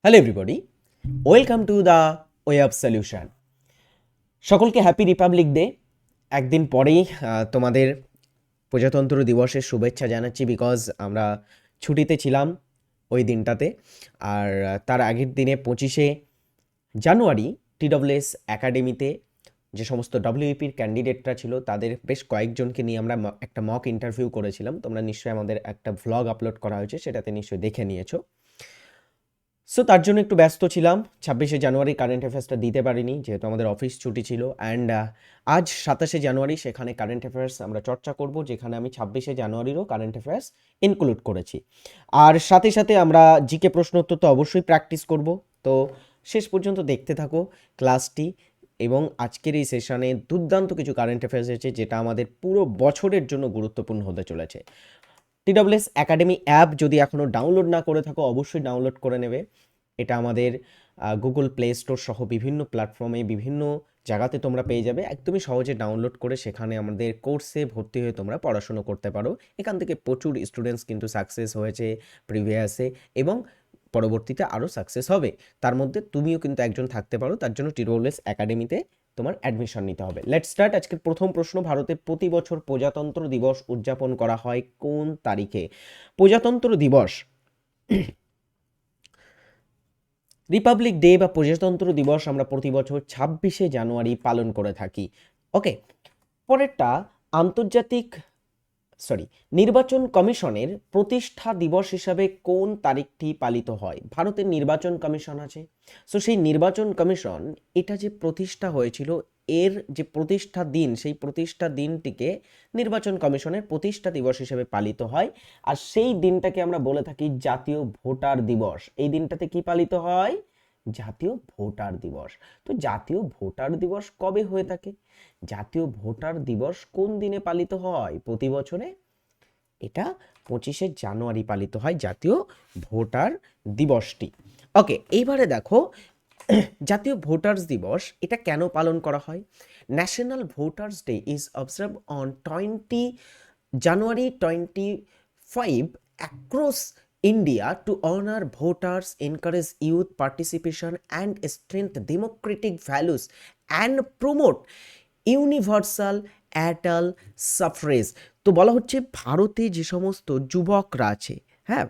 Hello everybody, welcome to the way of solution. সকলকে happy Republic day. একদিন পরেই তোমাদের প্রজাতন্ত্র দিবসের শুভেচ্ছা জানাচ্ছি, বিকজ আমরা ছুটিতে ছিলাম ওই দিনটাতে। আর তার আগের দিনে 25শে জানুয়ারি TWS একাডেমিতে যে সমস্ত WEPর ক্যান্ডিডেটরা ছিল তাদের বেশ কয়েকজনকে নিয়ে আমরা একটা মক ইন্টারভিউ করেছিলাম। তোমরা নিশ্চয়ই আমাদের একটা ভ্লগ আপলোড করা হয়েছে, সেটাতে নিশ্চয়ই দেখে নিয়েছো। সো তার জন্য একটু ব্যস্ত ছিলাম। 26শে জানুয়ারি কারেন্ট অ্যাফেয়ার্সটা দিতে পারিনি, যেহেতু আমাদের অফিস ছুটি ছিল। অ্যান্ড আজ 27শে জানুয়ারি সেখানে কারেন্ট অ্যাফেয়ার্স আমরা চর্চা করব, যেখানে আমি 26শে জানুয়ারিরও কারেন্ট অ্যাফেয়ার্স ইনক্লুড করেছি। আর সাথে সাথে আমরা জিকে প্রশ্ন উত্তর তো অবশ্যই প্র্যাকটিস করব। তো শেষ পর্যন্ত দেখতে থাকো ক্লাসটি, এবং আজকের এই সেশনে দুর্দান্ত কিছু কারেন্ট অ্যাফেয়ার্স আছে যেটা আমাদের পুরো বছরের জন্য গুরুত্বপূর্ণ হতে চলেছে। TWS একাডেমি অ্যাপ যদি এখনও ডাউনলোড না করে থাকো, অবশ্যই ডাউনলোড করে নেবে। এটা আমাদের গুগল প্লে স্টোর সহ বিভিন্ন প্ল্যাটফর্মে, বিভিন্ন জায়গাতে তোমরা পেয়ে যাবে। একদমই সহজে ডাউনলোড করে সেখানে আমাদের কোর্সে ভর্তি হয়ে তোমরা পড়াশুনো করতে পারো। এখান থেকে প্রচুর স্টুডেন্টস কিন্তু সাকসেস হয়েছে প্রিভিয়াসে, এবং পরবর্তীতে আরও সাকসেস হবে। তার মধ্যে তুমিও কিন্তু একজন থাকতে পারো। তার জন্য TWS একাডেমিতে তোমার অ্যাডমিশন নিতে হবে। Let's start. আজকের প্রথম প্রশ্ন, ভারতে প্রতি বছর প্রজাতন্ত্র দিবস উদযাপন করা হয় কোন তারিখে? প্রজাতন্ত্র দিবস, রিপাবলিক ডে বা প্রজাতন্ত্র দিবস আমরা প্রতি বছর 26শে জানুয়ারি পালন করে থাকি। ওকে, পরেরটা, আন্তর্জাতিক নির্বাচন কমিশনের প্রতিষ্ঠা দিবস হিসাবে কোন তারিখটি পালিত হয়? ভারতের নির্বাচন কমিশন আছে। সো সেই নির্বাচন কমিশন, এটা যে প্রতিষ্ঠা হয়েছিল, এর যে প্রতিষ্ঠা দিন, সেই প্রতিষ্ঠা দিনটিকে নির্বাচন কমিশনের প্রতিষ্ঠা দিবস হিসেবে পালিত হয়। আর সেই দিনটাকে আমরা বলে থাকি জাতীয় ভোটার দিবস। এই দিনটাতে কি পালিত হয়? জাতীয় ভোটার দিবস। তো জাতীয় ভোটার দিবস কবে হয়ে থাকে? জাতীয় ভোটার দিবস কোন দিনে পালিত হয় প্রতি বছরে? এটা 25শে জানুয়ারি পালিত হয় জাতীয় ভোটার দিবসটি। ওকে, এইবারে দেখো, জাতীয় ভোটার্স দিবস এটা কেন পালন করা হয়? National voters day is observe on 20 January 25 across India to honor voters, encourage youth participation and strengthen democratic values and promote universal adult suffrage. তো বলা হচ্ছে ভারতে যে সমস্ত যুবকরা আছে, হ্যাঁ,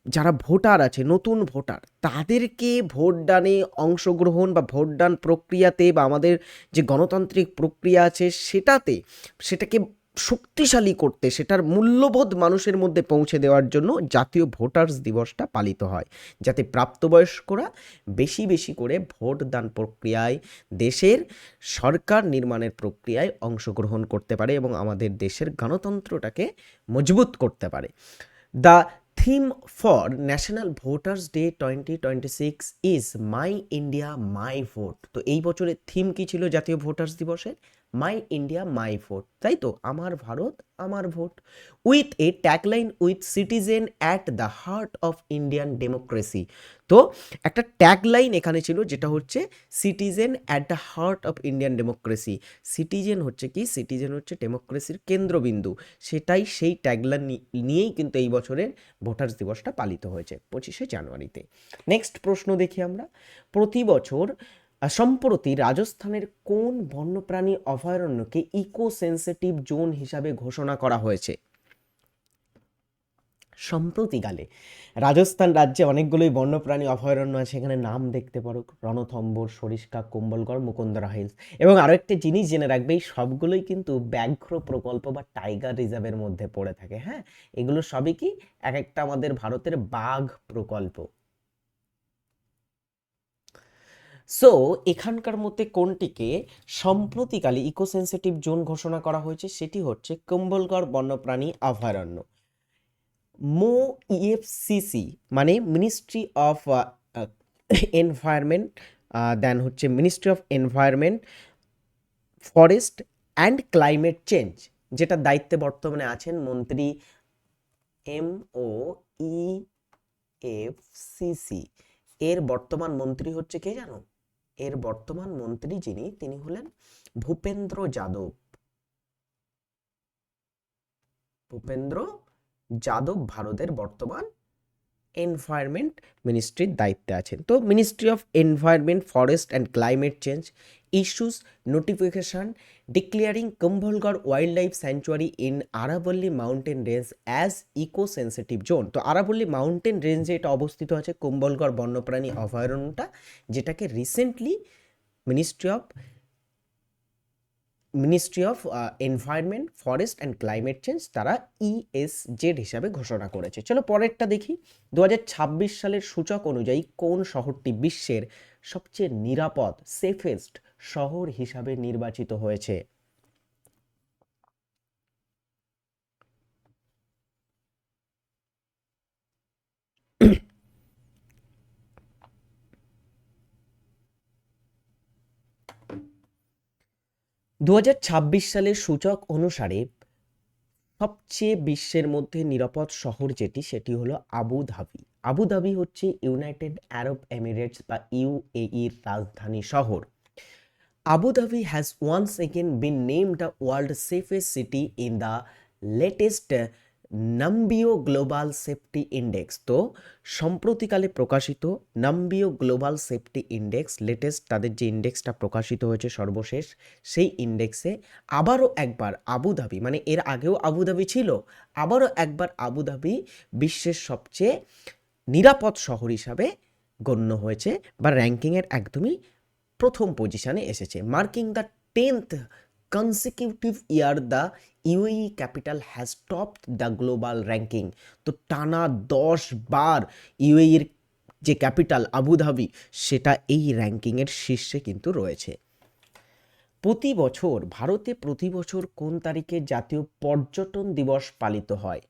যারা ভোটার আছে, নতুন ভোটার, তাদেরকে ভোটদানে অংশগ্রহণ বা ভোটদান প্রক্রিয়াতে বা আমাদের যে গণতান্ত্রিক প্রক্রিয়া আছে সেটাকে শক্তিশালী করতে, সেটার মূল্যবোধ মানুষের মধ্যে পৌঁছে দেওয়ার জন্য জাতীয় ভোটার্স দিবসটা পালিত হয়, যাতে প্রাপ্তবয়স্করা বেশি বেশি করে ভোটদান প্রক্রিয়ায়, দেশের সরকার নির্মাণের প্রক্রিয়ায় অংশগ্রহণ করতে পারে এবং আমাদের দেশের গণতন্ত্রটাকে মজবুত করতে পারে। The theme for national voters day 2026 is my India my vote. তো এই বছরের থিম কি ছিল জাতীয় ভোটার্স দিবসের? মাই ইন্ডিয়া মাই ভোট, তাই তো, আমার ভারত আমার vote. With a tagline with citizen at the heart of Indian democracy. তো একটা ট্যাগলাইন এখানে ছিল, যেটা হচ্ছে citizen at the heart of Indian democracy. Citizen হচ্ছে কি? সিটিজেন হচ্ছে ডেমোক্রেসির কেন্দ্রবিন্দু। সেটাই, সেই ট্যাগলাইন নিয়েই কিন্তু এই বছরের ভোটার্স দিবসটা পালিত হয়েছে 25শে জানুয়ারিতে। নেক্সট প্রশ্ন দেখি আমরা। প্রতি বছর সম্প্রতি রাজস্থানের কোন বন্যপ্রাণী অভয়ারণ্যকে ইকো সেন্সিটিভ জোন হিসাবে ঘোষণা করা হয়েছে? সম্প্রতিকালে রাজস্থান রাজ্যে অনেকগুলোই বন্যপ্রাণী অভয়ারণ্য আছে। এখানে নাম দেখতে পারো, রণথম্বর, সরিষ্কা, কুম্ভলগড়, মুকুন্দরা হিলস। এবং আরও একটা জিনিস জেনে রাখবে, এই সবগুলোই কিন্তু ব্যাঘ্র প্রকল্প বা টাইগার রিজার্ভের মধ্যে পড়ে থাকে। হ্যাঁ, এগুলো সবই কি এক একটা আমাদের ভারতের বাঘ প্রকল্প। সো এখানকার মধ্যে কোনটিকে সম্প্রতিকালে ইকোসেন্সিটিভ জোন ঘোষণা করা হয়েছে? সেটি হচ্ছে কুম্ভলগড় বন্যপ্রাণী অভয়ারণ্য। MoEFCC মানে মিনিস্ট্রি অফ এনভায়রনমেন্ট, দেন হচ্ছে ministry of environment, forest and climate change, যেটা দায়িত্বে বর্তমানে আছেন মন্ত্রী। MoEFCC এর বর্তমান মন্ত্রী হচ্ছে কে জানো? এর বর্তমান মন্ত্রী যিনি, তিনি হলেন ভূপেন্দ্র যাদব। ভূপেন্দ্র যাদব ভারতের বর্তমান এনভায়রনমেন্ট মিনিস্ট্রির দায়িত্বে আছেন। তো ministry of environment, forest and climate change issues notification declaring Kumbhalgarh wildlife sanctuary in আরাবল্লী mountain range as eco sensitive zone. তো আরাবল্লী মাউন্টেন রেঞ্জে এটা অবস্থিত আছে কুম্ভলগড় বন্যপ্রাণী অভয়ারণ্যটা, যেটাকে recently ministry of environment, forest and climate change তারা ইএসজেড হিসাবে ঘোষণা করেছে। চলো পরেরটা দেখি। 2026 সালের সূচক অনুযায়ী কোন শহরটি বিশ্বের সবচেয়ে নিরাপদ সেফেস্ট শহর হিসাবে নির্বাচিত হয়েছে? 2026 সালের সূচক অনুসারে সবচেয়ে বিশ্বের মধ্যে নিরাপদ শহর যেটি, সেটি হলো আবুধাবি। আবুধাবি হচ্ছে ইউনাইটেড আরব এমিরেটস বা ইউএইর রাজধানী শহর। Abu Dhabi has once again been named the world's safest city in the latest Numbeo global safety index. তো সম্প্রতিকালে প্রকাশিত Numbeo global safety index, latest তাদের যে ইন্ডেক্সটা প্রকাশিত হয়েছে সর্বশেষ, সেই ইন্ডেক্সে আবারও একবার আবুধাবি, মানে এর আগেও আবুধাবি ছিল, আবারও একবার আবুধাবি বিশ্বের সবচেয়ে নিরাপদ শহর হিসাবে গণ্য হয়েছে বা র্যাঙ্কিংয়ের একদমই প্রথম পজিশনে এসেছে। Marking the 10th consecutive year the UAE capital has topped the global ranking. তো টানা 10 বার ইউএইর যে ক্যাপিটাল আবুধাবি, সেটা এই র্যাঙ্কিংয়ের শীর্ষে কিন্তু রয়েছে। ভারতে প্রতি বছর কোন তারিখে জাতীয় পর্যটন দিবস পালিত হয়?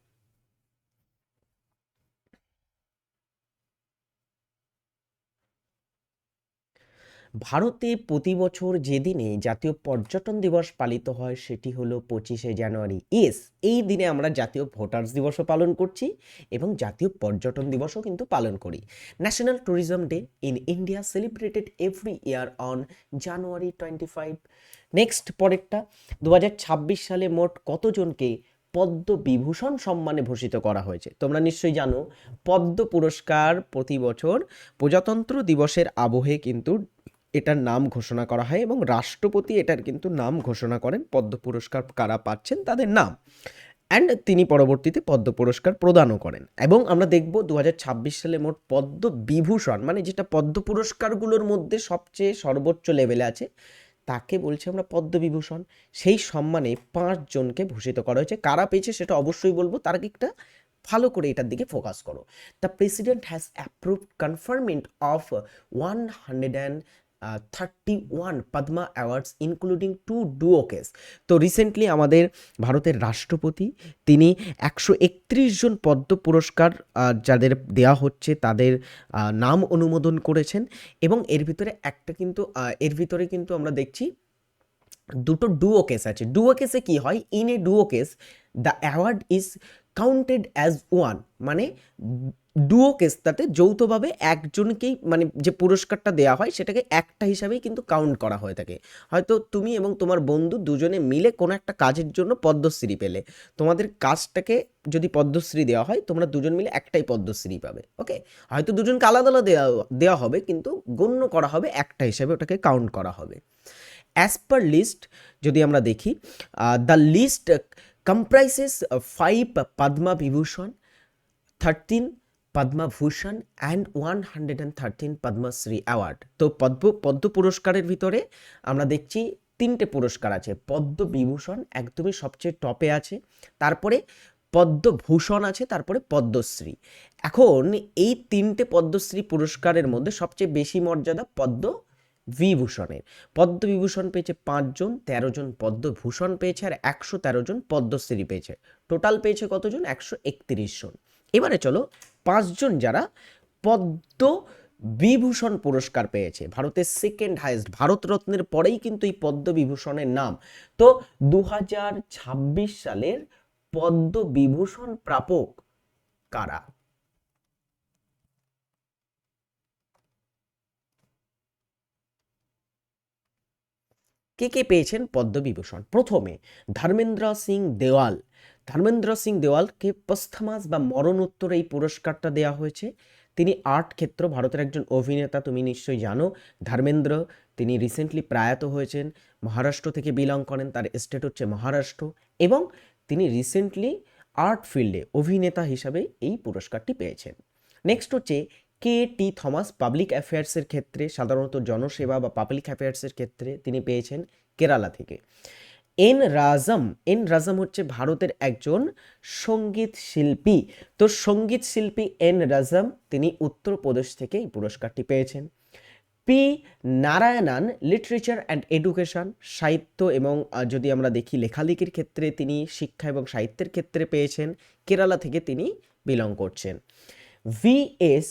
ভারতে প্রতি বছর যেদিনে জাতীয় পর্যটন দিবস পালিত হয় সেটি হলো 25শে জানুয়ারি। এই দিনে আমরা জাতীয় ভোটার্স দিবসও পালন করছি এবং জাতীয় পর্যটন দিবসও কিন্তু পালন করি। National tourism day in India celebrated every year on January 25। Next পরেরটা, 2026 সালে মোট কতজনকে পদ্মবিভূষণ সম্মানে ভূষিত করা হয়েছে? তোমরা নিশ্চয়ই জানো পদ্ম পুরস্কার প্রতি বছর প্রজাতন্ত্র দিবসের আবহে কিন্তু এটার নাম ঘোষণা করা হয় এবং রাষ্ট্রপতি এটার কিন্তু নাম ঘোষণা করেন, পদ্ম পুরস্কার কারা পাচ্ছেন তাদের নাম, অ্যান্ড তিনি পরবর্তীতে পদ্ম পুরস্কার প্রদানও করেন। এবং আমরা দেখব 2026 সালে মোট পদ্ম বিভূষণ, মানে যেটা পদ্ম পুরস্কারগুলোর মধ্যে সবচেয়ে সর্বোচ্চ লেভেলে আছে, তাকে বলছি আমরা পদ্মবিভূষণ। সেই সম্মানে 5 জনকে ভূষিত করা হয়েছে। কারা পেয়েছে সেটা অবশ্যই বলবো, তার আগে একটা ভালো করে এটার দিকে ফোকাস করো। The president has approved conferment of 131 Padma awards including 2 ডুওকেস। তো রিসেন্টলি আমাদের ভারতের রাষ্ট্রপতি তিনি 131 জন পদ্ম পুরস্কার যাদের দেওয়া হচ্ছে তাদের নাম অনুমোদন করেছেন এবং এর ভিতরে কিন্তু আমরা দেখছি দুটো ডুও কেস আছে। ডুও কেসে কি হয়, in a duo case the award is counted as one, মানে ডুও কেসটাতে যৌথভাবে একজনকেই, মানে যে পুরস্কারটা দেওয়া হয় সেটাকে একটা হিসাবেই কিন্তু কাউন্ট করা হয়ে থাকে। হয়তো তুমি এবং তোমার বন্ধু দুজনে মিলে কোনো একটা কাজের জন্য পদ্মশ্রী পেলে, তোমাদের কাজটাকে যদি পদ্মশ্রী দেওয়া হয় তোমরা দুজন মিলে একটাই পদ্মশ্রী পাবে। ওকে, হয়তো দুজনকে আলাদা আলাদা দেওয়া হবে কিন্তু গণ্য করা হবে একটা হিসাবে, ওটাকে কাউন্ট করা হবে। অ্যাজ পার লিস্ট যদি আমরা দেখি, the list comprises 5 Padma Vibhushan, 13 Padma Bhushan and 113 Padma Shri award. তো পদ্ম পুরস্কারের ভিতরে আমরা দেখছি 3টে পুরস্কার আছে। পদ্মবিভূষণ একদমই সবচেয়ে টপে আছে, তারপরে পদ্মভূষণ আছে, তারপরে পদ্মশ্রী। এখন এই 3টে পদ্মশ্রী পুরস্কারের মধ্যে সবচেয়ে বেশি মর্যাদা পদ্মবিভূষণের। পদ্মবিভূষণ পেয়েছে 5 জন, 13 জন পদ্মভূষণ পেয়েছে আর 113 জন পদ্মশ্রী পেয়েছে। টোটাল পেয়েছে কতজন? 131 জন। এবারে চলো 5 জন যারা পদ্ম বিভূষণ পুরস্কার পেয়েছে, ভারতের সেকেন্ড হাইয়েস্ট, ভারতরত্নের পরেই কিন্তু এই পদ্মবিভূষণের নাম। তো 2026 সালের পদ্মবিভূষণ প্রাপক কারা? কে কে পেয়েছেন পদ্মবিভূষণ? প্রথমে ধর্মেন্দ্র সিং দেওয়াল, ধর্মেন্দ্র সিং দেওয়ালকে পোস্থমাস বা মরণোত্তর এই পুরস্কারটা দেওয়া হয়েছে। তিনি আর্ট ক্ষেত্র, ভারতের একজন অভিনেতা, তুমি নিশ্চয়ই জানো ধর্মেন্দ্র। তিনি রিসেন্টলি প্রয়াত হয়েছেন, মহারাষ্ট্র থেকে বিলং করেন, তার স্টেট হচ্ছে মহারাষ্ট্র, এবং তিনি রিসেন্টলি আর্ট ফিল্ডে অভিনেতা হিসাবে এই পুরস্কারটি পেয়েছেন। নেক্সট হচ্ছে কে টি থমাস, পাবলিক অ্যাফেয়ার্সের ক্ষেত্রে, সাধারণত জনসেবা বা পাবলিক অ্যাফেয়ার্সের ক্ষেত্রে তিনি পেয়েছেন কেরালা থেকে। এন রাজম হচ্ছে ভারতের একজন সঙ্গীত শিল্পী। তো সঙ্গীত শিল্পী এন রাজম তিনি উত্তরপ্রদেশ থেকে এই পুরস্কারটি পেয়েছেন। P Narayanan, literature and education, সাহিত্য এবং যদি আমরা দেখি লেখালেখির ক্ষেত্রে তিনি শিক্ষা এবং সাহিত্যের ক্ষেত্রে পেয়েছেন, কেরালা থেকে তিনি বিলং করছেন। VS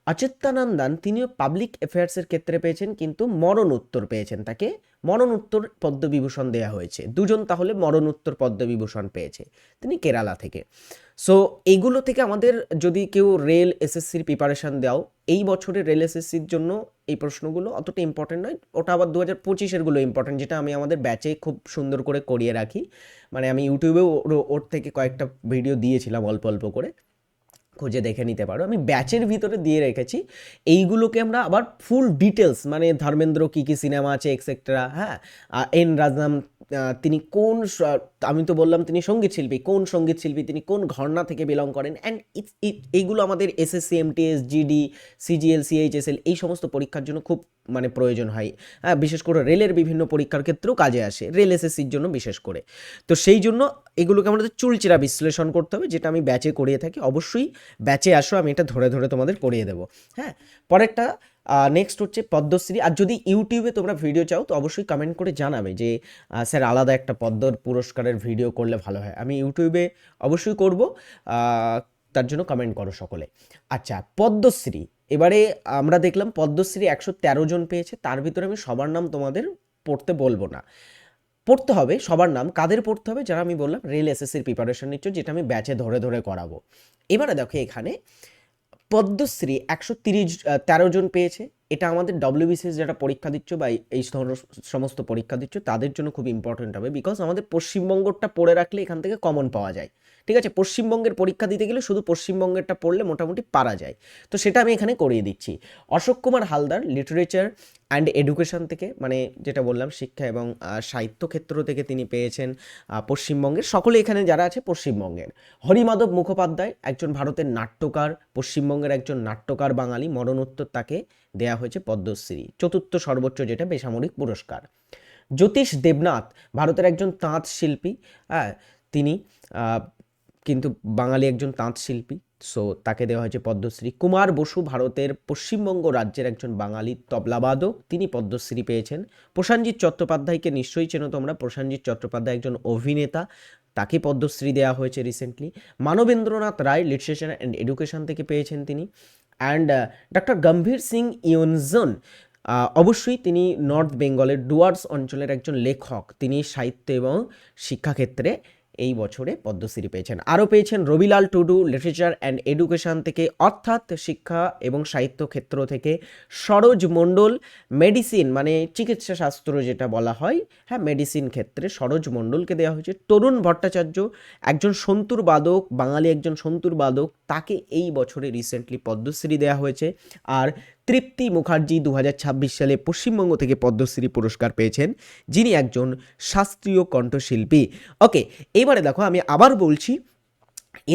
অচ্যুতানন্দন তিনিও পাবলিক অ্যাফেয়ার্সের ক্ষেত্রে পেয়েছেন, কিন্তু মরণোত্তর পেয়েছেন, তাকে মরণোত্তর পদ্মবিভূষণ দেওয়া হয়েছে। দুজন তাহলে মরণোত্তর পদ্মবিভূষণ পেয়েছে, তিনি কেরালা থেকে। সো এইগুলো থেকে আমাদের যদি কেউ রেল এসএসসির প্রিপারেশান দাও, এই বছরের রেল এসএসসির জন্য এই প্রশ্নগুলো অতটা ইম্পর্টেন্ট নয়, ওটা আবার 2025-এরগুলো ইম্পর্টেন্ট, যেটা আমি আমাদের ব্যাচে খুব সুন্দর করে করিয়ে রাখি। মানে আমি ইউটিউবেও ওর থেকে কয়েকটা ভিডিও দিয়েছিলাম অল্প অল্প করে, খুঁজে দেখে নিতে পারো, আমি ব্যাচের ভিতরে দিয়ে রেখেছি। এইগুলোকে আমরা আবার ফুল ডিটেলস, মানে ধর্মেন্দ্র কী কী সিনেমা আছে এক্সেট্রা, হ্যাঁ, এন রাজনাম তিনি কোন আমি তো বললাম তিনি সঙ্গীত শিল্পী, কোন সঙ্গীত শিল্পী, তিনি কোন ঘরানা থেকে বিলং করেন, অ্যান্ড এইগুলো আমাদের SSC, MTS, GD, CGL, CHSL এই সমস্ত পরীক্ষার জন্য খুব মানে প্রয়োজন হয়। হ্যাঁ, বিশেষ করে রেলের বিভিন্ন পরীক্ষার ক্ষেত্রেও কাজে আসে, রেল এসএসসির জন্য বিশেষ করে। তো সেই জন্য এগুলোকে আমাদের চুলচেরা বিশ্লেষণ করতে হবে, যেটা আমি ব্যাচে করিয়ে থাকি। অবশ্যই ব্যাচে আসো, আমি এটা ধরে ধরে তোমাদের করিয়ে দেবো। হ্যাঁ, পরেরটা নেক্সট হচ্ছে পদ্মশ্রী। আর যদি ইউটিউবে তোমরা ভিডিও চাও তো অবশ্যই কমেন্ট করে জানাবে যে স্যার আলাদা একটা পদ্মর পুরস্কারের ভিডিও করলে ভালো হয়, আমি ইউটিউবে অবশ্যই করব, তার জন্য কমেন্ট করো সকলে। আচ্ছা, পদ্মশ্রী, এবারে আমরা দেখলাম পদ্মশ্রী 113 জন পেয়েছে, তার ভিতরে আমি সবার নাম তোমাদের পড়তে বলবো না, পড়তে হবে সবার নাম। কাদের পড়তে হবে? যারা আমি বললাম রেল এসএসসির প্রিপারেশন নিচ্ছ, যেটা আমি ব্যাচে ধরে ধরে করাবো। এবারে দেখো এখানে পদ্মশ্রী 113 জন পেয়েছে, এটা আমাদের ডব্লিউবিসিএস যারা পরীক্ষা দিচ্ছ বা এই সমস্ত পরীক্ষা দিচ্ছ তাদের জন্য খুব ইম্পর্টেন্ট হবে, বিকজ আমাদের পশ্চিমবঙ্গটা পড়ে রাখলে এখান থেকে কমন পাওয়া যায়। ঠিক আছে, পশ্চিমবঙ্গের পরীক্ষা দিতে গেলে শুধু পশ্চিমবঙ্গেরটা পড়লে মোটামুটি পারা যায়, তো সেটা আমি এখানে করিয়ে দিচ্ছি। Ashok Kumar Haldar, literature and education থেকে, মানে যেটা বললাম শিক্ষা এবং সাহিত্য ক্ষেত্র থেকে তিনি পেয়েছেন পশ্চিমবঙ্গের, সকলে এখানে যারা আছে পশ্চিমবঙ্গের। হরিমাধব মুখোপাধ্যায়, একজন ভারতের নাট্যকার, পশ্চিমবঙ্গের একজন নাট্যকার বাঙালি, মরণোত্তর তাকে দেয়া হয়েছে পদ্মশ্রী, চতুর্থ সর্বোচ্চ যেটা বেসামরিক পুরস্কার। জ্যোতিষ দেবনাথ, ভারতের একজন তাঁত শিল্পী, হ্যাঁ তিনি কিন্তু বাঙালি একজন তাঁত শিল্পী, সো তাকে দেওয়া হয়েছে পদ্মশ্রী। কুমার বসু, ভারতের পশ্চিমবঙ্গ রাজ্যের একজন বাঙালি তবলাবাদক, তিনি পদ্মশ্রী পেয়েছেন। প্রসেনজিৎ চট্টোপাধ্যায়কে নিশ্চয়ই চেনো তোমরা, প্রসেনজিৎ চট্টোপাধ্যায় একজন অভিনেতা, তাকে পদ্মশ্রী দেওয়া হয়েছে recently. Manabendranath Roy, literature and education থেকে পেয়েছেন তিনি। অ্যান্ড ডক্টর গম্ভীর সিং ইয়োনজন, অবশ্যই তিনি নর্থ বেঙ্গলের ডুয়ার্স অঞ্চলের একজন লেখক, তিনি সাহিত্য এবং শিক্ষাক্ষেত্রে এই বছরে পদ্মশ্রী পেয়েছেন। আরও পেয়েছেন Rabilal Tudu, literature and education থেকে, অর্থাৎ শিক্ষা এবং সাহিত্য ক্ষেত্র থেকে। সরোজ মণ্ডল, মেডিসিন মানে চিকিৎসা শাস্ত্র যেটা বলা হয়, হ্যাঁ মেডিসিন ক্ষেত্রে সরোজ মণ্ডলকে দেওয়া হয়েছে। তরুণ ভট্টাচার্য, একজন সন্তুর বাদক, বাঙালি একজন সন্তুর বাদক, তাকে এই বছরে রিসেন্টলি পদ্মশ্রী দেওয়া হয়েছে। আর তৃপ্তি মুখার্জি 2026 সালে পশ্চিমবঙ্গ থেকে পদ্মশ্রী পুরস্কার পেয়েছেন, যিনি একজন শাস্ত্রীয় কণ্ঠশিল্পী। ওকে, এবারে দেখো আমি আবার বলছি,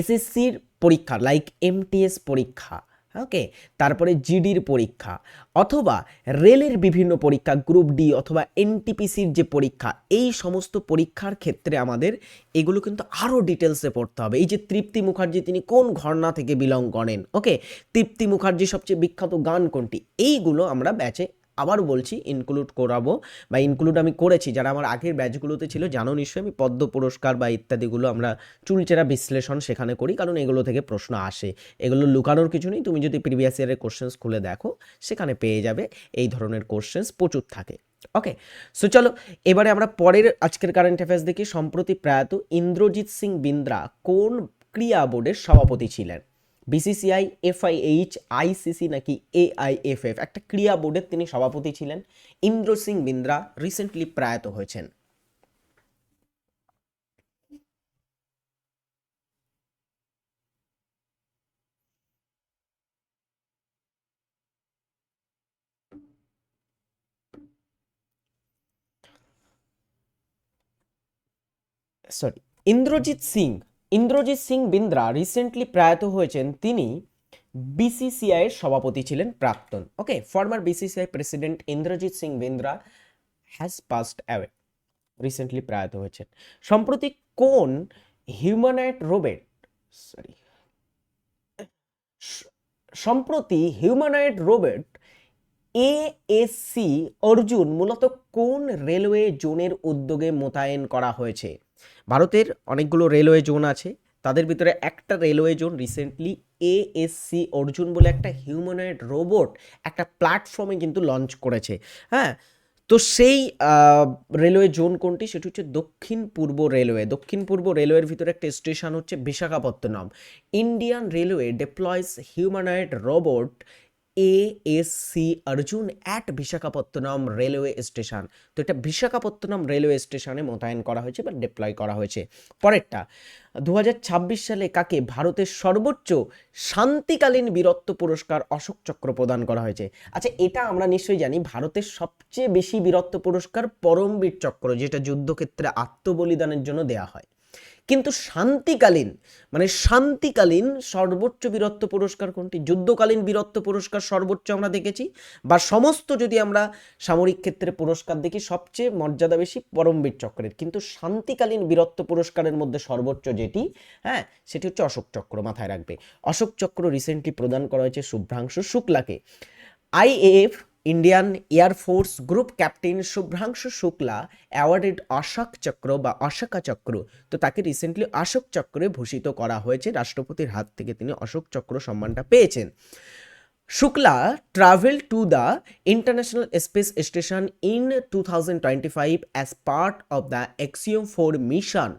এসএসসির পরীক্ষা লাইক এমটিএস পরীক্ষা, ওকে, তারপরে জিডির পরীক্ষা, অথবা রেলের বিভিন্ন পরীক্ষা, গ্রুপ ডি অথবা এনটিপিসির যে পরীক্ষা, এই সমস্ত পরীক্ষার ক্ষেত্রে আমাদের এগুলো কিন্তু আরও ডিটেলসে পড়তে হবে। এই যে তৃপ্তি মুখার্জি, তিনি কোন ঘরানা থেকে বিলং করেন, ওকে, তৃপ্তি মুখার্জি সবচেয়ে বিখ্যাত গান কোনটি, এইগুলো আমরা ব্যাচে আবার বলছি ইনক্লুড করাবো, বা ইনক্লুড আমি করেছি, যারা আমার আগের ব্যাচগুলোতে ছিল জানো নিশ্চয়ই, আমি পদ্ম পুরস্কার বা ইত্যাদিগুলো আমরা চুলচেরা বিশ্লেষণ সেখানে করি, কারণ এগুলো থেকে প্রশ্ন আসে, এগুলো লুকানোর কিছু নেই। তুমি যদি প্রিভিয়াস ইয়ারের কোশ্চেন্স খুলে দেখো সেখানে পেয়ে যাবে এই ধরনের কোশ্চেন্স প্রচুর থাকে। ওকে, সো চলো এবারে আমরা পরের আজকের কারেন্ট অ্যাফেয়ার্স দেখি। সম্প্রতি প্রয়াত ইন্দ্রজিৎ সিং বিন্দ্রা কোন ক্রীড়া বোর্ডের সভাপতি ছিলেন? বিসিসিআই, এফআইএইচ, আইসিসি নাকি এআইএফএফ, একটা ক্রীড়া বোর্ডের তিনি সভাপতি ছিলেন। ইন্দ্র সিং বিন্দ্রা রিসেন্টলি প্রয়াত হয়েছেন। সরি, ইন্দ্রজিৎ সিং বিন্দ্রা রিসেন্টলি প্রয়াত হয়েছেন। তিনি বিসিসিআই এর সভাপতি ছিলেন, প্রাক্তন। Okay, former BCCI president Inderjit Singh Bindra has passed away, recently প্রয়াত হয়েছেন। সম্প্রতি কোন হিউম্যানয়েড রোবট সরি সম্প্রতি হিউম্যানয়েড রোবট এএসসি অর্জুন মূলত কোন রেলওয়ে জোনের উদ্যোগে মোতায়েন করা হয়েছে? ভারতের অনেকগুলো রেলওয়ে জোন আছে, তাদের ভিতরে একটা railway zone recently ASC Arjun বলে একটা হিউম্যানয়েড রোবট একটা প্ল্যাটফর্মে কিন্তু লঞ্চ করেছে। হ্যাঁ, তো সেই রেলওয়ে জোন কোনটি? সেটি হচ্ছে দক্ষিণ পূর্ব রেলওয়ে। দক্ষিণ পূর্ব রেলওয়ের ভিতরে একটা স্টেশন হচ্ছে Visakhapatnam. Indian railway ডিপ্লয়েস humanoid robot ASC Arjun at Visakhapatnam railway station. তো এটা বিশাখাপত্তনম রেলওয়ে স্টেশনে মোতায়েন করা হয়েছে বা ডিপ্লয় করা হয়েছে। পরেরটা, 2026 সালে কাকে ভারতের সর্বোচ্চ শান্তিকালীন বীরত্ব পুরস্কার অশোক চক্র প্রদান করা হয়েছে? আচ্ছা, এটা আমরা নিশ্চয়ই জানি, ভারতের সবচেয়ে বেশি বীরত্ব পুরস্কার পরমবীর চক্র, যেটা যুদ্ধক্ষেত্রে আত্মবলিদানের জন্য দেয়া হয়। কিন্তু শান্তিকালীন সর্বোচ্চ বীরত্ব পুরস্কার কোনটি? যুদ্ধকালীন বীরত্ব পুরস্কার সর্বোচ্চ আমরা দেখেছি, বা সমস্ত যদি আমরা সামরিক ক্ষেত্রে পুরস্কার দেখি, সবচেয়ে মর্যাদা বেশি পরমবীর চক্রের। কিন্তু শান্তিকালীন বীরত্ব পুরস্কারের মধ্যে সর্বোচ্চ যেটি, হ্যাঁ, সেটি হচ্ছে অশোক চক্র। মাথায় রাখবে, অশোক চক্র রিসেন্টলি প্রদান করা হয়েছে শুভ্রাংশু শুক্লাকে। IAF Indian air force group captain Shubhanshu Shukla awarded Ashok Chakra বা অশোকা চক্র। তো তাকে রিসেন্টলি অশোক চক্রে ভূষিত করা হয়েছে, রাষ্ট্রপতির হাত থেকে তিনি অশোক চক্র সম্মানটা পেয়েছেন। Shukla traveled to the International Space Station in 2025 as part of the Axiom 4 mission।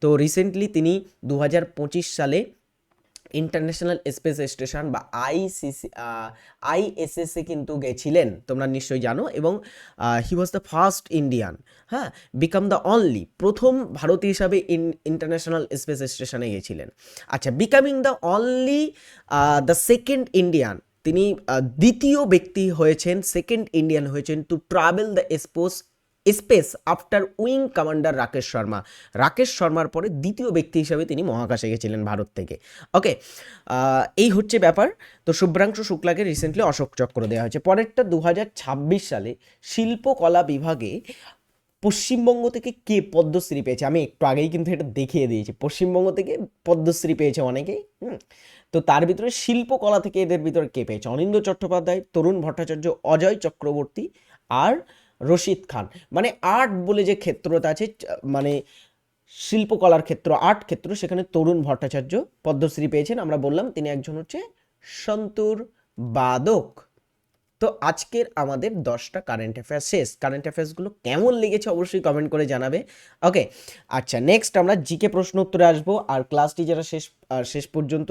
তো রিসেন্টলি তিনি 2025 সালে ইন্টারন্যাশনাল স্পেস স্টেশন বা আইএসএসে কিন্তু গেছিলেন, তোমরা নিশ্চয়ই জানো। এবং হি ওয়াজ দ্য ফার্স্ট ইন্ডিয়ান, হ্যাঁ, বিকাম দ্য অনলি, প্রথম ভারতীয় হিসাবে ইন্টারন্যাশনাল স্পেস স্টেশনে গেছিলেন। আচ্ছা, becoming the only the second Indian, তিনি দ্বিতীয় ব্যক্তি হয়েছেন, সেকেন্ড ইন্ডিয়ান হয়েছেন to travel the space after wing commander Rakesh শর্মার পরে দ্বিতীয় ব্যক্তি হিসাবে তিনি মহাকাশে গেছিলেন ভারত থেকে। ওকে, এই হচ্ছে ব্যাপার। তো শুভ্রাংশু শুক্লাকে রিসেন্টলি অশোক চক্র দেওয়া হয়েছে। পরেরটা, 2026 সালে শিল্পকলা বিভাগে পশ্চিমবঙ্গ থেকে কে পদ্মশ্রী পেয়েছে? আমি একটু আগেই কিন্তু এটা দেখিয়ে দিয়েছি, পশ্চিমবঙ্গ থেকে পদ্মশ্রী পেয়েছে অনেকেই। তো তার ভিতরে শিল্পকলা থেকে এদের ভিতরে কে পেয়েছে? অনিন্দ্য চট্টোপাধ্যায়, তরুণ ভট্টাচার্য, অজয় চক্রবর্তী আর রশিদ খান। মানে আর্ট বলে যে ক্ষেত্রটা আছে, মানে শিল্পকলার ক্ষেত্র, আর্ট ক্ষেত্র, সেখানে তরুণ ভট্টাচার্য পদ্মশ্রী পেয়েছেন। আমরা বললাম তিনি একজন হচ্ছে সন্তুর বাদক। তো আজকের আমাদের 10টা কারেন্ট অ্যাফেয়ার্স শেষ। কারেন্ট অ্যাফেয়ার্সগুলো কেমন লেগেছে অবশ্যই কমেন্ট করে জানাবে। ওকে, আচ্ছা, নেক্সট আমরা জিকে প্রশ্ন উত্তরে আসবো। আর ক্লাসটি যারা শেষ পর্যন্ত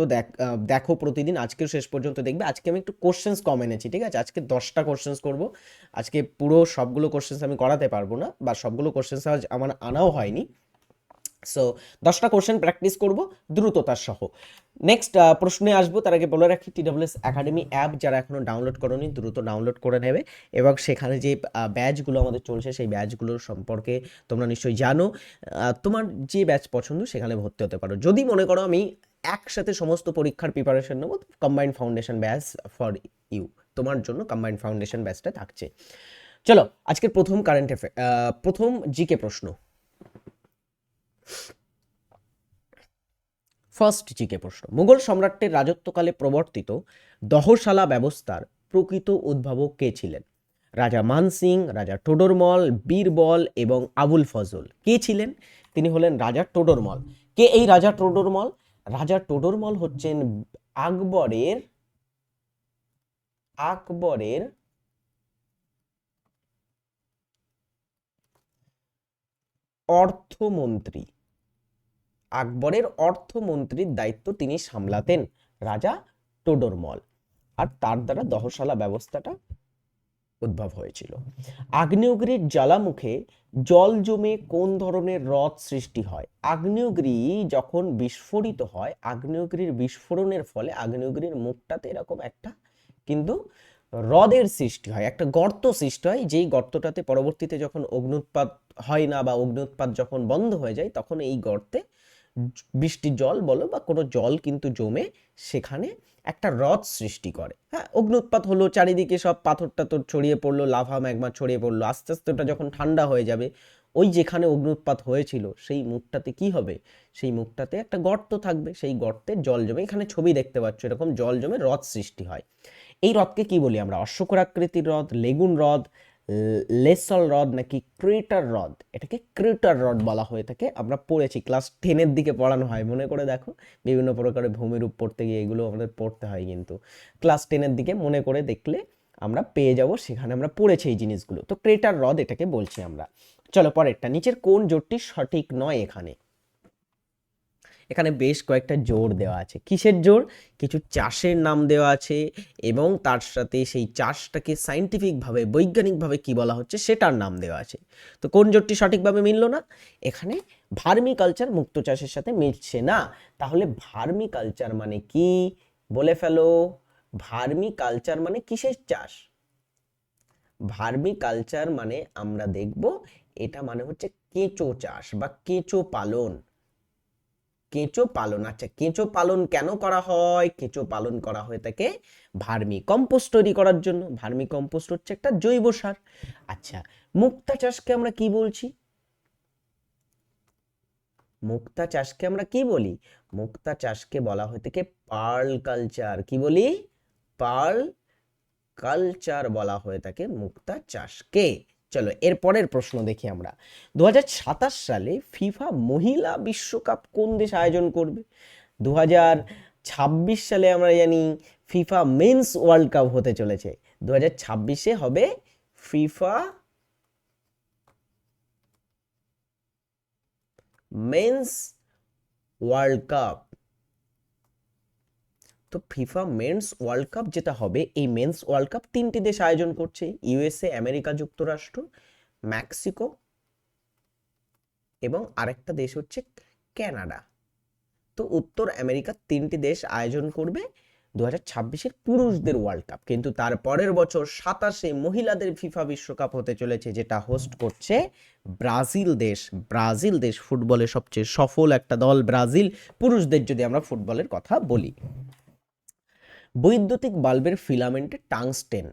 দেখো প্রতিদিন, আজকেও শেষ পর্যন্ত দেখবে। আজকে আমি একটু কোশ্চেন্স কম এনেছি, ঠিক আছে? আজকে 10টা কোশ্চেন্স করব। আজকে পুরো সবগুলো কোশ্চেন্স আমি করাতে পারবো না, বা সবগুলো কোশ্চেন্স আমার আনাও হয়নি। সো 10টা কোশ্চেন প্র্যাকটিস করব দ্রুততার সহ। নেক্সট প্রশ্নে আসবো, তার আগে বলে রাখি, TWS একাডেমি অ্যাপ যারা এখনো ডাউনলোড করোনি দ্রুত ডাউনলোড করে নেবে, এবং সেখানে যে ব্যাচগুলো আমাদের চলছে সেই ব্যাচগুলোর সম্পর্কে তোমরা নিশ্চয়ই জানো। তোমার যে ব্যাচ পছন্দ সেখানে ভর্তি হতে পারো। যদি মনে করো আমি একসাথে সমস্ত পরীক্ষার প্রিপারেশন নেবো, combined foundation batch for you, তোমার জন্য কম্বাইন্ড ফাউন্ডেশন ব্যাচটা থাকছে। চলো, আজকের প্রথম জিকে প্রশ্ন। ফার্স্ট জিকে প্রশ্ন, মুঘল সম্রাটের রাজত্বকালে প্রবর্তিত দহশালা ব্যবস্থার প্রকৃত উদ্ভাবক কে ছিলেন? রাজা মানসিং, রাজা টোডরমল, বীরবল এবং আবুল ফজল। কে ছিলেন? তিনি হলেন রাজা টোডরমল। কে এই রাজা টোডরমল? রাজা টোডরমল হচ্ছেন আকবরের অর্থমন্ত্রী। আকবরের অর্থমন্ত্রীর দায়িত্ব তিনি সামলাতেন রাজা টোডরমল, আর তার দ্বারা দহশালা ব্যবস্থাটা উদ্ভব হয়েছিল। আগ্নেয়গিরির জ্বালামুখে জল জমে কোন ধরনের হ্রদ সৃষ্টি হয়? আগ্নেয়গিরি যখন বিস্ফোরিত হয়, আগ্নেয়গিরির বিস্ফোরণের ফলে আগ্নেয়গিরির মুখটাতে এরকম একটা কিন্তু হ্রদের সৃষ্টি হয়, একটা গর্ত সৃষ্টি হয়, যেই গর্তটাতে পরবর্তীতে যখন অগ্ন্যুৎপাত হয় না বা অগ্ন্যুৎপাত যখন বন্ধ হয়ে যায় তখন এই গর্তে বৃষ্টির জল বলো বা কোনো জল কিন্তু জমে সেখানে একটা হ্রদ সৃষ্টি করে। হ্যাঁ, অগ্ন্যুৎপাত হলো, চারিদিকে সব পাথর টাথর ছড়িয়ে পড়লো, লাভা ম্যাগমা ছড়িয়ে পড়লো, আস্তে আস্তে ওটা যখন ঠান্ডা হয়ে যাবে ওই যেখানে অগ্ন্যুৎপাত হয়েছিল সেই মুখটাতে কি হবে, সেই মুখটাতে একটা গর্ত থাকবে, সেই গর্তে জল জমে, এখানে ছবি দেখতে পাচ্ছ এরকম জল জমে হ্রদ সৃষ্টি হয়। এই হ্রদকে কি বলি আমরা? অশ্বকরাকৃতির হ্রদ, লেগুন হ্রদ, লেসল হ্রদ নাকি ক্রেটার হ্রদ? এটাকে ক্রেটার হ্রদ বলা হয়ে থাকে। আমরা পড়েছি, ক্লাস 10-এর দিকে পড়ানো হয়, মনে করে দেখো, বিভিন্ন প্রকারের ভূমিরূপ পড়তে গিয়ে এগুলো আমাদের পড়তে হয়, কিন্তু ক্লাস 10-এর দিকে মনে করে দেখলে আমরা পেয়ে যাব, সেখানে আমরা পড়েছি এই জিনিসগুলো। তো ক্রেটার হ্রদ এটাকে বলছি আমরা। চলো পরেরটা, নিচের কোন জোটটি সঠিক নয়? এখানে এখানে বেশ কয়েকটা জোর দেওয়া আছে। কিসের জোর? কিছু চাষের নাম দেওয়া আছে এবং তার সাথে সেই চাষটাকে সায়েন্টিফিকভাবে বৈজ্ঞানিকভাবে কি বলা হচ্ছে সেটার নাম দেওয়া আছে। তো কোন জোরটি সঠিকভাবে মিলল না? এখানে ভার্মিকালচার মুক্ত চাষের সাথে মিলছে না। তাহলে ভার্মিকালচার মানে কি বলে ফেলো? ভার্মিকালচার মানে কিসের চাষ? ভার্মিকালচার মানে আমরা দেখব এটা মানে হচ্ছে কেঁচো চাষ বা কেঁচো পালন। কেঁচো পালন। আচ্ছা, কেঁচো পালন কেন করা হয়? কেঁচো পালন করা হয়ে থাকে ভার্মি কম্পোস্ট তৈরি করার জন্য। ভার্মি কম্পোস্ট হচ্ছে একটা জৈব সার। আচ্ছা, মুক্তা চাষকে আমরা কি বলছি? মুক্তা চাষকে আমরা কি বলি? মুক্তা চাষকে বলা হয়ে থাকে পার্ল কালচার। কি বলি? পার্ল কালচার বলা হয়ে থাকে মুক্তা চাষকে। চলো এর পরের প্রশ্ন দেখি আমরা। 2027 সালে ফিফা মহিলা বিশ্বকাপ কোন দেশ আয়োজন করবে? 2026 সালে আমরা জানি ফিফা মেন্স ওয়ার্ল্ড কাপ হতে চলেছে। 2026-এ হবে ফিফা মেন্স ওয়ার্ল্ড কাপ। তো ফিফা মেন্স ওয়ার্ল্ড কাপ যেটা হবে, এই মেন্স ওয়ার্ল্ড কাপ 3টি দেশ আয়োজন করছে, ইউএসএ, আমেরিকা যুক্তরাষ্ট্র, মেক্সিকো এবং আরেকটা দেশ হচ্ছে কানাডা। তো উত্তর আমেরিকার 3টি দেশ আয়োজন করবে 2026-এর পুরুষদের ওয়ার্ল্ড কাপ। কিন্তু তার পরের বছর 27-এ মহিলাদের ফিফা বিশ্বকাপ হতে চলেছে, যেটা হোস্ট করছে ব্রাজিল দেশ। ব্রাজিল দেশ ফুটবলের সবচেয়ে সফল একটা দল ব্রাজিল, পুরুষদের যদি আমরা ফুটবলের কথা বলি। বৈদ্যুতিক বাল্বের ফিলামেন্টে টাংস্টেন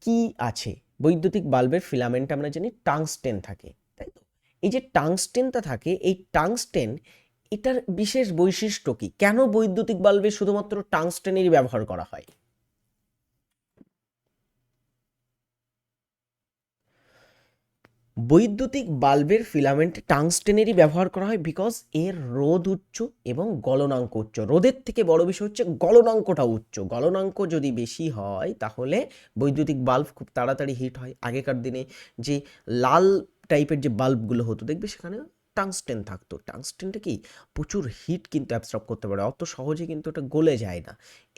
কি আছে? বৈদ্যুতিক বাল্বের ফিলামেন্টে আমরা জানি টাংস্টেন থাকে, তাই তো? এই যে টাংস্টেনটা থাকে, এই টাংস্টেন এটার বিশেষ বৈশিষ্ট্য কি? কেন বৈদ্যুতিক বাল্বে শুধুমাত্র টাংস্টেনেরই ব্যবহার করা হয়? বৈদ্যুতিক বাল্বের ফিলামেন্টে টাংস্টেনেরই ব্যবহার করা হয় বিকজ এর রোধ উচ্চ এবং গলনাঙ্ক উচ্চ। রোধের থেকে বড় বিষয় হচ্ছে গলনাঙ্কটা উচ্চ। গলনাঙ্ক যদি বেশি হয় তাহলে বৈদ্যুতিক বাল্ব খুব তাড়াতাড়ি হিট হয়। আগেকার দিনে যে লাল টাইপের যে বাল্বগুলো হতো দেখবে সেখানে টাংস্টেন থাকতো। টাংস্টেনটা কি প্রচুর হিট কিন্তু অ্যাবসর্ব করতে পারে, অত সহজে কিন্তু ওটা গলে যায় না,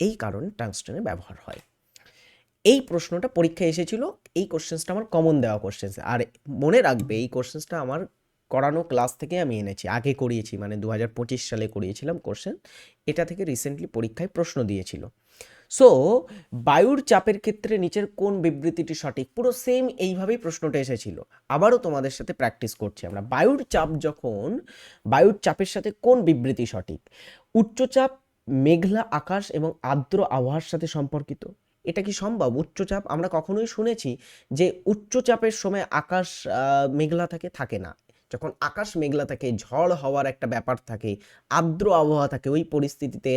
এই কারণে টাংস্টেনের ব্যবহার হয়। এই প্রশ্নটা পরীক্ষায় এসেছিল, এই কোশ্চেন্সটা আমার কমন দেওয়া কোশ্চেন্স। আর মনে রাখবে এই কোশ্চেন্সটা আমার করানো ক্লাস থেকে আমি এনেছি, আগে করিয়েছি, মানে 2025 সালে করিয়েছিলাম কোশ্চেন। এটা থেকে রিসেন্টলি পরীক্ষায় প্রশ্ন দিয়েছিল। সো বায়ুর চাপের ক্ষেত্রে নিচের কোন বিবৃতিটি সঠিক? পুরো সেম এইভাবেই প্রশ্নটা এসেছিল। আবারও তোমাদের সাথে প্র্যাকটিস করছি আমরা। বায়ুর চাপ যখন, বায়ুর চাপের সাথে কোন বিবৃতি সঠিক? উচ্চচাপ মেঘলা আকাশ এবং আর্দ্র আবহাওয়ার সাথে সম্পর্কিত। এটা কি সম্ভব? উচ্চচাপ আমরা কখনোই শুনেছি যে উচ্চচাপের সময় আকাশ মেঘলা থাকে? থাকে না। যখন আকাশ মেঘলা থাকে, ঝড় হওয়ার একটা ব্যাপার থাকে, আর্দ্র আবহাওয়া থাকে, ওই পরিস্থিতিতে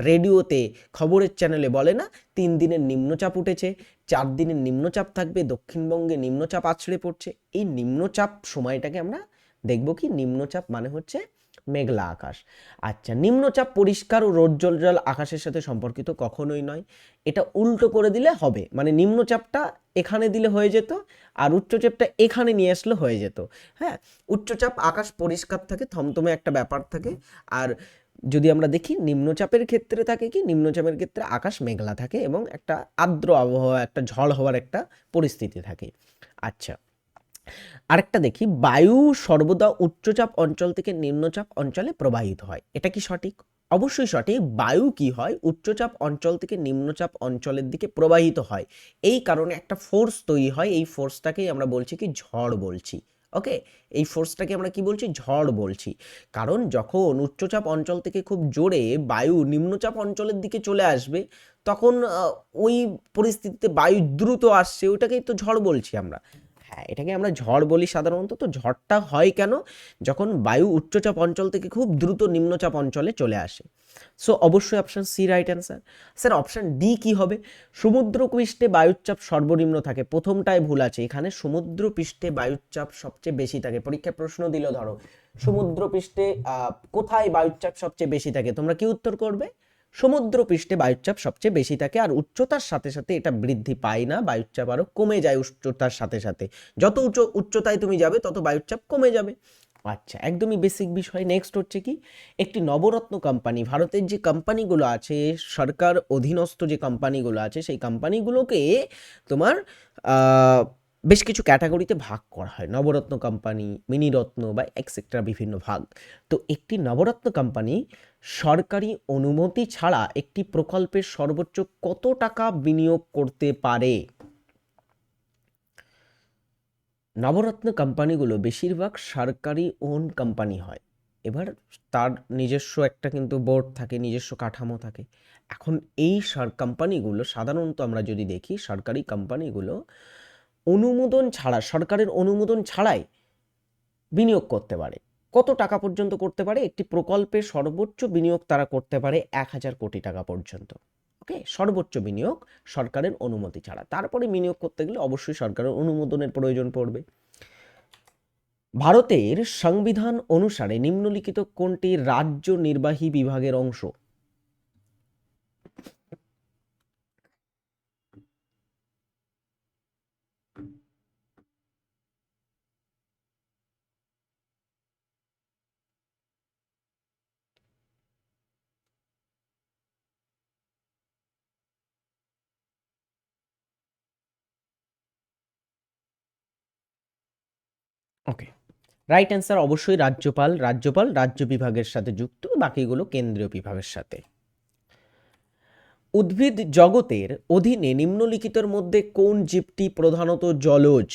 রেডিওতে খবরের চ্যানেলে বলে না 3 দিনের নিম্নচাপ উঠেছে, 4 দিনের নিম্নচাপ থাকবে, দক্ষিণবঙ্গে নিম্নচাপ আছড়ে পড়ছে। এই নিম্নচাপ সময়টাকে আমরা দেখব কি নিম্নচাপ মানে হচ্ছে মেঘলা আকাশ। আচ্ছা, নিম্নচাপ পরিষ্কার ও রৌদ্রোজ্জ্বল আকাশের সাথে সম্পর্কিত? কখনোই নয়। এটা উল্টো করে দিলে হবে, মানে নিম্নচাপটা এখানে দিলে হয়ে যেত আর উচ্চচাপটা এখানে নিয়ে আসলে হয়ে যেত। হ্যাঁ, উচ্চচাপ আকাশ পরিষ্কার থাকে, থমথমে একটা ব্যাপার থাকে, আর যদি আমরা দেখি নিম্নচাপের ক্ষেত্রে থাকে কি, নিম্নচাপের ক্ষেত্রে আকাশ মেঘলা থাকে এবং একটা আর্দ্র আবহাওয়া, একটা ঝড় হওয়ার একটা পরিস্থিতি থাকে। আচ্ছা, আরেকটা দেখি, বায়ু সর্বদা উচ্চচাপ অঞ্চল থেকে নিম্নচাপ অঞ্চলে প্রবাহিত হয়, এটা কি সঠিক? অবশ্যই সঠিক। বায়ু কি হয়, উচ্চচাপ অঞ্চল থেকে নিম্নচাপ অঞ্চলের দিকে প্রবাহিত হয়, এই কারণে একটা ফোর্স তৈরি হয়, এই ফোর্সটাকেই আমরা বলছি কি ঝড় বলছি। ওকে, এই ফোর্সটাকে আমরা কি বলছি, ঝড় বলছি। কারণ যখন উচ্চচাপ অঞ্চল থেকে খুব জোরে বায়ু নিম্নচাপ অঞ্চলের দিকে চলে আসবে, তখন ওই পরিস্থিতিতে বায়ু দ্রুত আসছে, ওটাকেই তো ঝড় বলছি আমরা। হ্যাঁ, এটাকে আমরা ঝড় বলি সাধারণত। তো ঝড়টা হয় কেন, যখন বায়ু উচ্চচাপ অঞ্চল থেকে খুব দ্রুত নিম্নচাপ অঞ্চলে চলে আসে। সো অবশ্যই option C right answer. Sir option D কি হবে, সমুদ্রপৃষ্ঠে বায়ুচাপ সর্বনিম্ন থাকে, প্রথমটায় ভুল আছে, এখানে সমুদ্রপৃষ্ঠে বায়ুচাপ সবচেয়ে বেশি থাকে। পরীক্ষায় প্রশ্ন দিল ধরো সমুদ্রপৃষ্ঠে কোথায় বায়ুচাপ সবচেয়ে বেশি থাকে, তোমরা কি উত্তর করবে, সমুদ্রপৃষ্ঠে বায়ুচাপ সবচেয়ে বেশি থাকে। আর উচ্চতার সাথে সাথে এটা বৃদ্ধি পায় না, বায়ুচাপ আরো কমে যায় উচ্চতার সাথে সাথে। যত উচ্চতায় তুমি যাবে তত বায়ুচাপ কমে যাবে। আচ্ছা, একদমই বেসিক বিষয়। নেক্সট হচ্ছে কি, একটি নবরত্ন কোম্পানি, ভারতের যে কোম্পানিগুলো আছে, সরকার অধীনস্থ যে কোম্পানিগুলো আছে, সেই কোম্পানিগুলোকে তোমার বেশ কিছু ক্যাটাগরিতে ভাগ করা হয়, নবরত্ন কোম্পানি, মিনিরত্ন বা এক্সেট্রা বিভিন্ন ভাগ। তো একটি নবরত্ন কোম্পানি সরকারি অনুমতি ছাড়া একটি প্রকল্পের সর্বোচ্চ কত টাকা বিনিয়োগ করতে পারে? নবরত্ন কোম্পানিগুলো বেশিরভাগ সরকারি ওন কোম্পানি হয়। এবার তার নিজস্ব একটা কিন্তু বোর্ড থাকে, নিজস্ব কাঠামো থাকে। এখন এই কোম্পানিগুলো সাধারণত আমরা যদি দেখি, সরকারি কোম্পানিগুলো অনুমোদন ছাড়া, সরকারের অনুমোদন ছাড়াই বিনিয়োগ করতে পারে। কত টাকা পর্যন্ত করতে পারে, একটি প্রকল্পে সর্বোচ্চ বিনিয়োগ তারা করতে পারে 1,000 কোটি টাকা পর্যন্ত। ওকে, সর্বোচ্চ বিনিয়োগ সরকারের অনুমতি ছাড়া। তারপরে বিনিয়োগ করতে গেলে অবশ্যই সরকারের অনুমোদনের প্রয়োজন পড়বে। ভারতের সংবিধান অনুসারে নিম্নলিখিত কোনটি রাজ্য নির্বাহী বিভাগের অংশ? ওকে, রাইট অ্যান্সার অবশ্যই রাজ্যপাল। রাজ্যপাল রাজ্য বিভাগের সাথে যুক্ত, বাকিগুলো কেন্দ্রীয় বিভাগের সাথে। উদ্ভিদ জগতের অধীনে নিম্নলিখিতের মধ্যে কোন জীবটি প্রধানত জলজ?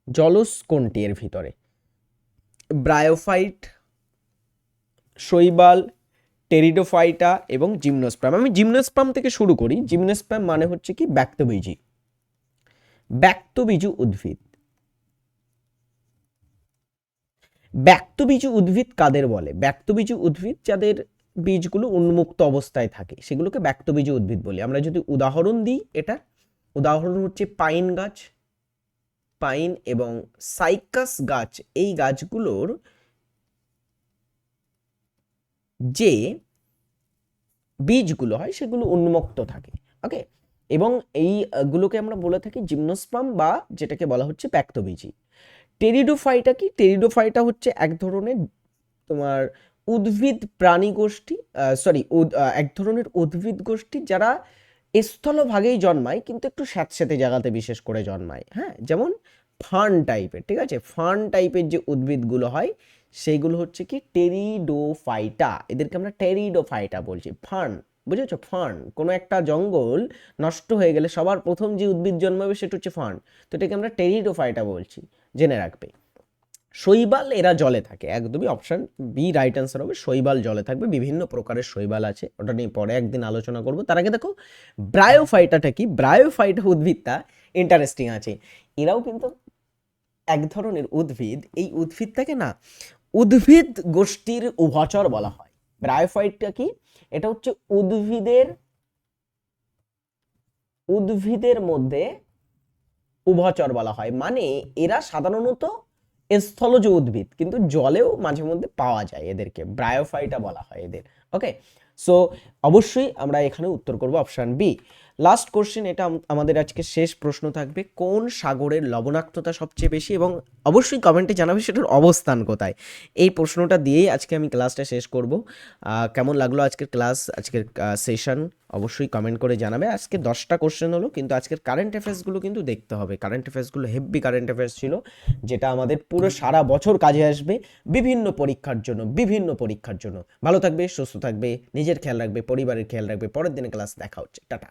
জলজ কোনটি এর ভিতরে? ব্রায়োফাইট, শৈবাল, টেরিডোফাইটা এবং জিমনোস্পার্ম। আমি জিমনোস্পার্ম থেকে শুরু করি। জিমনোস্পার্ম মানে হচ্ছে কি ব্যক্তবীজী, ব্যক্তবীজী উদ্ভিদ। ব্যক্তবীজী উদ্ভিদ কাদের বলে? ব্যক্তবীজী উদ্ভিদ যাদের বীজগুলো উন্মুক্ত অবস্থায় থাকে, সেগুলোকে ব্যক্তবীজী উদ্ভিদ বলি। আমরা যদি উদাহরণ দিই, এটা উদাহরণ হচ্ছে পাইন গাছ, পাইন এবং সাইকাস গাছ। এই গাছগুলোর যে বীজগুলো হয় সেগুলো উন্মুক্ত থাকে। ওকে, এবং এইগুলোকে আমরা বলে থাকি জিমনোস্পার্ম, বা যেটাকে বলা হচ্ছে ব্যক্তবীজী। টেরিডোফাইটা কি? টেরিডোফাইটা হচ্ছে এক ধরনের তোমার উদ্ভিদ প্রাণী গোষ্ঠী, সরি, এক ধরনের উদ্ভিদ গোষ্ঠী যারা স্থলভাগেই জন্মায়, কিন্তু একটু স্যাঁতস্যাঁতে জায়গাতে বিশেষ করে জন্মায়। হ্যাঁ, যেমন ফার্ন টাইপের, ঠিক আছে, ফার্ন টাইপের যে উদ্ভিদগুলো হয় সেইগুলো হচ্ছে কি টেরিডোফাইটা। এদেরকে আমরা টেরিডোফাইটা বলছি। ফার্ন, বুঝেছো? ফার্ন, কোনো একটা জঙ্গল নষ্ট হয়ে গেলে সবার প্রথম যে উদ্ভিদ জন্মাবে সেটা হচ্ছে ফার্ন। তো এটাকে আমরা টেরিডোফাইটা বলছি, জেনে রাখবে। শৈবাল, এরা জলে থাকে। একদমই অপশন বি রাইট অ্যান্সার হবে, শৈবাল জলে থাকবে। বিভিন্ন প্রকারের শৈবাল আছে, ওটা নিয়ে পরে একদিন আলোচনা করব। তার আগে দেখো ব্রায়োফাইটাটা কি। ব্রায়োফাইটা উদ্ভিদটা ইন্টারেস্টিং আছে। এরাও কিন্তু এক ধরনের উদ্ভিদ। এই উদ্ভিদটাকে না উদ্ভিদ গোষ্ঠীর উভচর বলা হয়। ব্রায়োফাইটটা কি? এটা হচ্ছে উদ্ভিদের মধ্যে উভচর বলা হয়। মানে এরা সাধারণত স্থলজ উদ্ভিদ, কিন্তু জলেও মাঝে মধ্যে পাওয়া যায় এদেরকে, ব্রায়োফাইটা বলা হয় এদের। ওকে, সো অবশ্যই আমরা এখানে উত্তর করব অপশান বি। লাস্ট কোশ্চেন, এটা আমাদের আজকে শেষ প্রশ্ন থাকবে, কোন সাগরের লবণাক্ততা সবচেয়ে বেশি, এবং অবশ্যই কমেন্টে জানাবে সেটার অবস্থান কোথায়। এই প্রশ্নটা দিয়েই আজকে আমি ক্লাসটা শেষ করব। কেমন লাগলো আজকের ক্লাস, আজকের সেশন, অবশ্যই কমেন্ট করে জানাবে। আজকে 10টা কোশ্চেন হলো, কিন্তু আজকের কারেন্ট অ্যাফেয়ার্সগুলো কিন্তু দেখতে হবে। কারেন্ট অ্যাফেয়ার্সগুলো হেভি কারেন্ট অ্যাফেয়ার্স ছিল, যেটা আমাদের পুরো সারা বছর কাজে আসবে বিভিন্ন পরীক্ষার জন্য, বিভিন্ন পরীক্ষার জন্য। ভালো থাকবে, সুস্থ থাকবে, নিজের খেয়াল রাখবে, পরিবারের খেয়াল রাখবে। পরের দিনে ক্লাস দেখা হচ্ছে, টাটা।